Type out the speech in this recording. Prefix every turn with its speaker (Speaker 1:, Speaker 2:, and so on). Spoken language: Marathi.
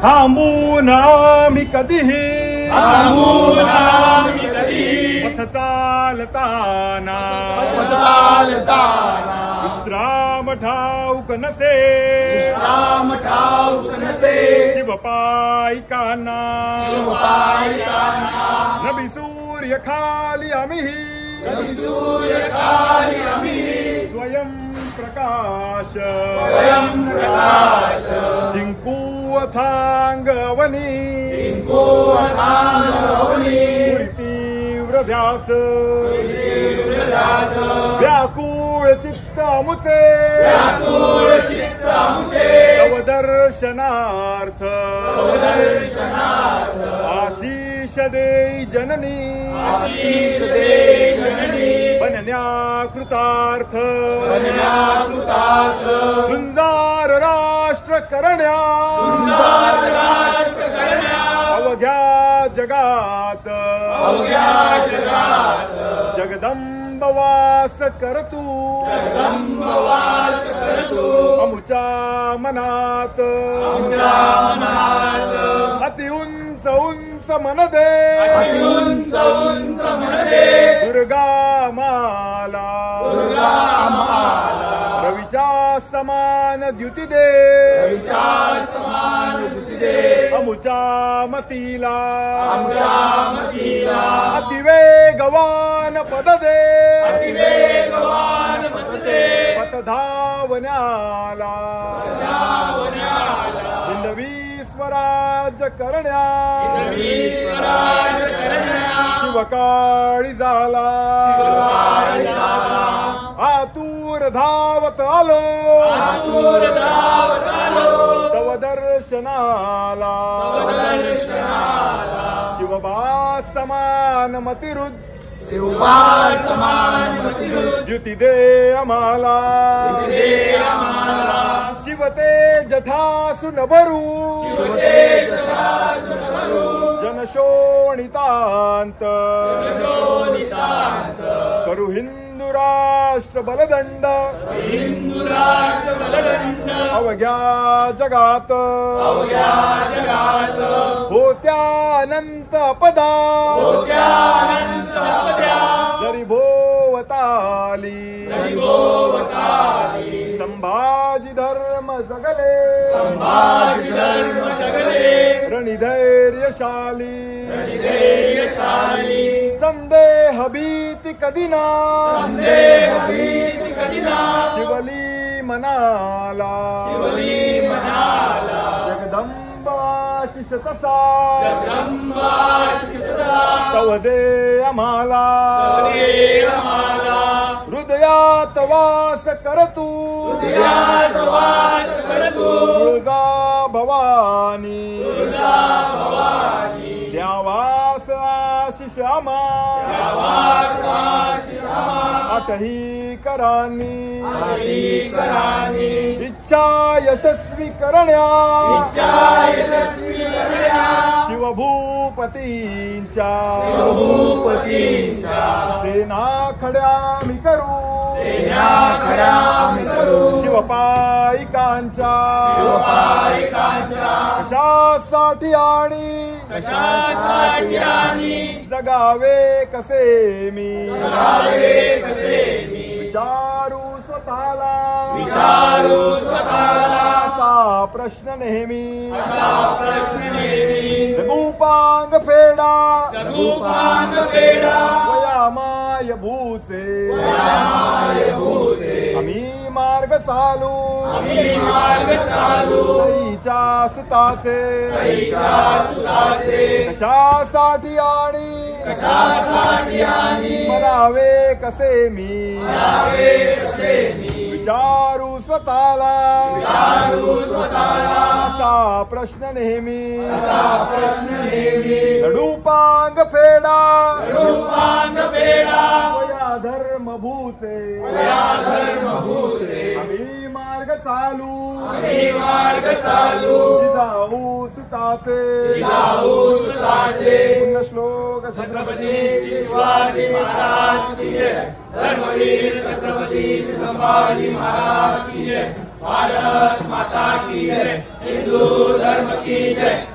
Speaker 1: थांबून आम्ही कधीही पथ चालताना विश्राम ठाऊक नसे शिवपाईकांना नबी सूर्य खाली आम्ही स्वयं प्रकाश जिंकू अथांगवनी तीव्र ध्यास व्याकुळ चित्त मुचे तव दर्शनार्थ आशीष दे जननी बनन्या कृतार्थ सुंदर राष्ट्र करण्या अवघ्या जगात जगदंब वास करतू अमुच्या मनात अति उंच उंच मन दे दुर्गा माला रवीच्या समान द्युती दे अमुच्या मतीला अतिवेगवान पद दे पथधावण्याला हिंदवी स्वराज्य करण्या शिवकाळी झाला आतुर धावत आलो तव दर्शनाला शिवबा समान मतिरुद्ध द्युती दे आम्हाला शिवतेज ठासून भरू जनशोणितांत करू हिंदू राष्ट्र बलदंड अवघ्या जगात होत्यानंत पदा जरी भोवताली संभाजी धर्म जगले रणिधैर्यशाली संदेह भीती कधी ना शिवली मनाला जगदंब आशिष तसा तव दे आम्हाला हृदयात वास करतू तुळजा भवानी द्यावास आशिष आम्हा आठही करानी इच्छा यशस्वी करण्या शिवभूपतींच्या सेना खड्या मी करू शिवपाईकांच्या कशासाठी आणि जगावे कसे मी विचारू स्वतःला असा प्रश्न नेहमी जगूपांग फेडा वयामाय भूचे आम्ही मार्ग चालू सईच्या सुताचे कशासाठी आणि मनावे कसे मी विचारू स्वतःला असा प्रश्न नेहमी लडूपांग फेडा वया धर्म भूचे आम्ही मार्ग चालू जिजाऊ सुताचे पुण्य श्लोक छत्रपती शिवाजी महाराज की जय धर्मवीर छत्रपती संभाजी महाराज की जय।
Speaker 2: भारत माता की जय, हिंदू धर्म की जय।